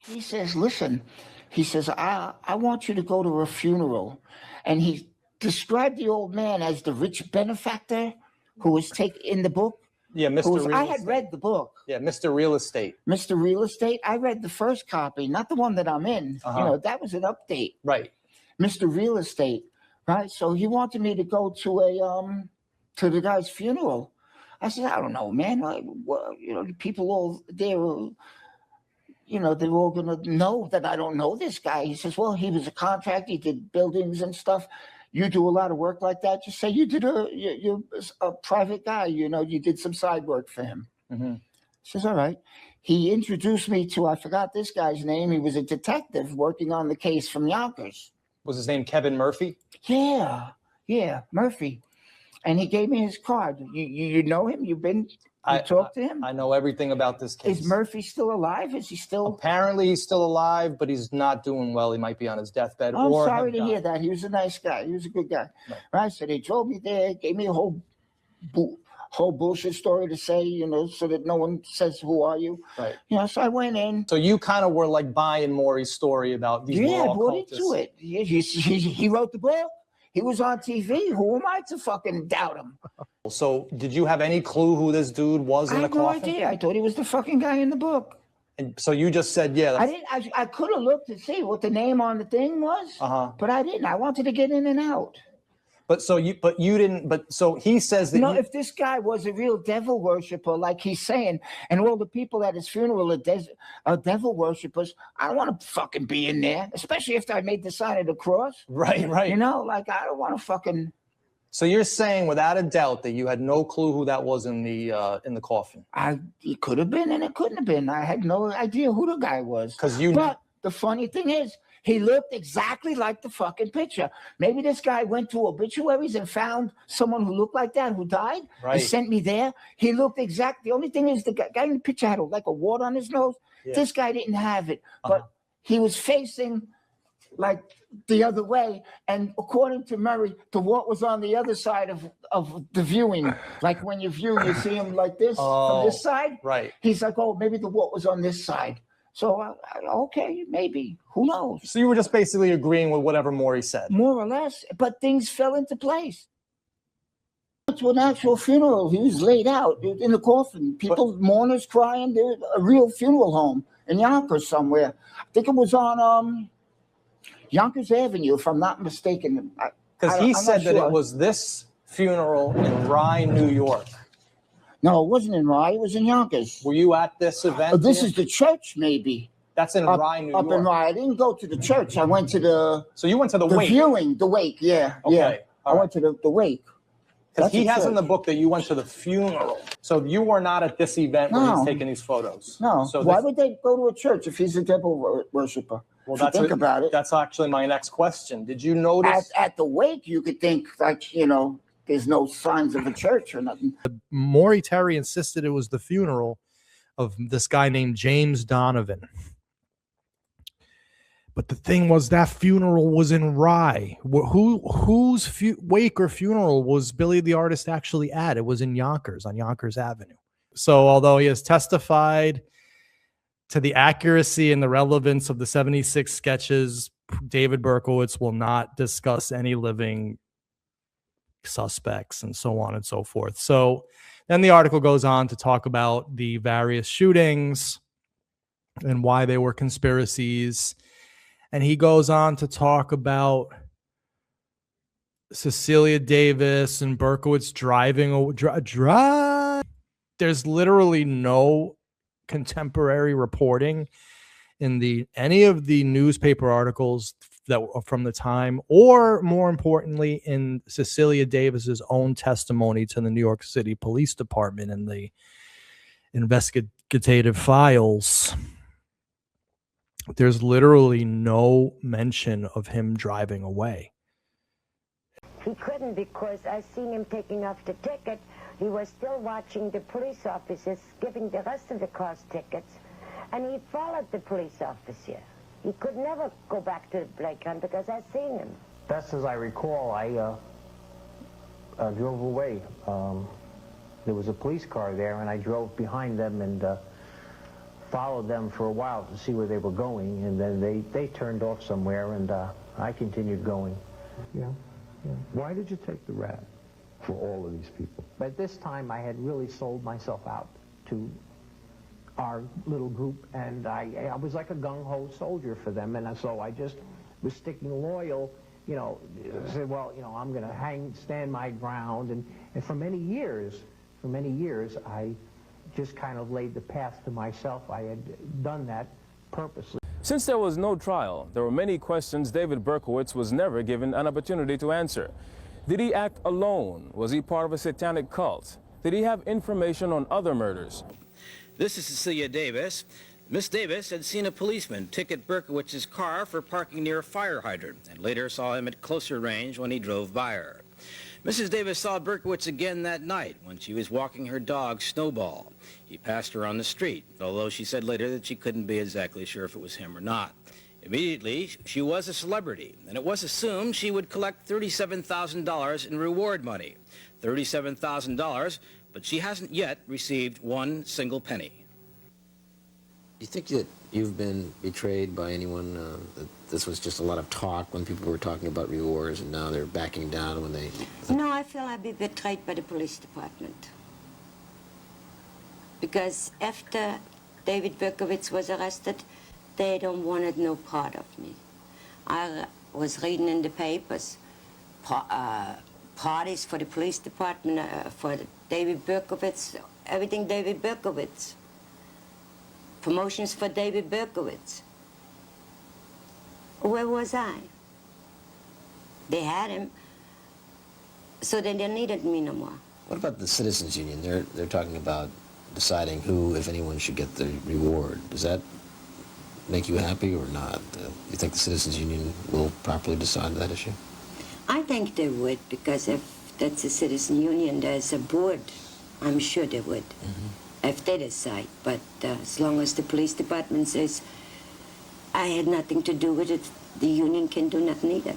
He says, listen, he says, I want you to go to a funeral. And he described the old man as the rich benefactor who was taken in the book. Yeah, Mr. Real I Estate. had read the book. Yeah, Mr. Real Estate. Mr. Real Estate. I read the first copy, not the one that I'm in. Uh-huh. You know, that was an update. Right. Mr. Real Estate. Right. So he wanted me to go to the guy's funeral. I said, I don't know, man. Like, well, you know, the people all there, you know, they're all going to know that I don't know this guy. He says, well, he was a contractor. He did buildings and stuff. You do a lot of work like that. Just say you're a private guy. You know, you did some side work for him. Mm-hmm. He says, all right. He introduced me to, I forgot this guy's name. He was a detective working on the case from Yonkers. Was his name Kevin Murphy? Yeah, Murphy. And he gave me his card. You know him? You talked to him? I know everything about this case. Is Murphy still alive? Is he still? Apparently he's still alive, but he's not doing well. He might be on his deathbed. I'm sorry to hear that. He was a nice guy. He was a good guy. Right? So they drove me there, gave me a whole bullshit story to say, you know, so that no one says, who are you? Right. You know, so I went in. So you kind of were like buying Maury's story about these I bought cultists. into it. He wrote the book. He was on TV. Who am I to fucking doubt him? So did you have any clue who this dude was in the coffin? I had no idea. I thought he was the fucking guy in the book. And so you just said, yeah. I didn't. I could have looked to see what the name on the thing was, but I didn't. I wanted to get in and out. So he says that. You know, if this guy was a real devil worshiper, like he's saying, and all the people at his funeral are devil worshipers, I don't want to fucking be in there, especially if I made the sign of the cross. Right. You know, like I don't want to fucking. So you're saying, without a doubt, that you had no clue who that was in the coffin? It could have been, and it couldn't have been. I had no idea who the guy was. But the funny thing is, he looked exactly like the fucking picture. Maybe this guy went to obituaries and found someone who looked like that, who died, and sent me there. He looked exact. The only thing is, the guy in the picture had like a wart on his nose. Yeah. This guy didn't have it, but he was facing like the other way. And according to Murray, the wart was on the other side of the viewing. Like when you view, you see him like this from this side. Right. He's like, oh, maybe the wart was on this side. So, okay, maybe. Who knows? So you were just basically agreeing with whatever Maury said. More or less. But things fell into place. To an actual funeral. He was laid out in the coffin. People, mourners crying. There was a real funeral home in Yonkers somewhere. I think it was on Yonkers Avenue, if I'm not mistaken. Because he said that it was this funeral in Rye, New York. No, it wasn't in Rye. It was in Yonkers. Were you at this event? This is the church, maybe. That's in Rye, New York. Up in Rye. I didn't go to the church. I went to the... So you went to the wake? Viewing, the wake, yeah. Okay. Yeah. I went to the wake. Because he has in the book that you went to the funeral. So you were not at this event where he's taking these photos. No. So why would they go to a church if he's a devil worshiper? Well, think about it. That's actually my next question. Did you notice... At the wake, you could think, like, you know... There's no signs of a church or nothing. Maury Terry insisted it was the funeral of this guy named James Donovan. But the thing was, that funeral was in Rye. Whose wake or funeral was Billy the Artist actually at? It was in Yonkers, on Yonkers Avenue. So although he has testified to the accuracy and the relevance of the 76 sketches, David Berkowitz will not discuss any living suspects and so on and so forth. So then the article goes on to talk about the various shootings and why they were conspiracies. And he goes on to talk about Cecilia Davis and Berkowitz driving. There's literally no contemporary reporting in any of the newspaper articles that were from the time, or more importantly, in Cecilia Davis's own testimony to the New York City Police Department in the investigative files. There's literally no mention of him driving away. He couldn't, because I seen him taking off the ticket. He was still watching the police officers giving the rest of the cars tickets, and he followed the police officer. He could never go back to Blake Hunt because I seen him. Best as I recall, I drove away. There was a police car there, and I drove behind them and followed them for a while to see where they were going, and then they turned off somewhere, and I continued going. Yeah. Why did you take the rap for all of these people? But this time I had really sold myself out to our little group, and I was like a gung-ho soldier for them, and so I just was sticking loyal, you know, said, well, you know, I'm going to stand my ground, and for many years, I just kind of laid the path to myself. I had done that purposely. Since there was no trial, there were many questions David Berkowitz was never given an opportunity to answer. Did he act alone? Was he part of a satanic cult? Did he have information on other murders? This is Cecilia Davis. Miss Davis had seen a policeman ticket Berkowitz's car for parking near a fire hydrant and later saw him at closer range when he drove by her. Mrs. Davis saw Berkowitz again that night when she was walking her dog, Snowball. He passed her on the street, although she said later that she couldn't be exactly sure if it was him or not. Immediately, she was a celebrity, and it was assumed she would collect $37,000 in reward money. $37,000, but she hasn't yet received one single penny. Do you think that you've been betrayed by anyone, that this was just a lot of talk when people were talking about rewards and now they're backing down when they... No, I feel I've been betrayed by the police department. Because after David Berkowitz was arrested, they don't wanted no part of me. I was reading in the papers, parties for the police department, for David Berkowitz, everything David Berkowitz. Promotions for David Berkowitz. Where was I? They had him, so they didn't needed me no more. What about the Citizens Union? They're talking about deciding who, if anyone, should get the reward. Does that make you happy or not? You think the Citizens Union will properly decide that issue? I think they would, because if that's a citizen union, there's a board. I'm sure they would, if they decide. But as long as the police department says I had nothing to do with it, the union can do nothing either.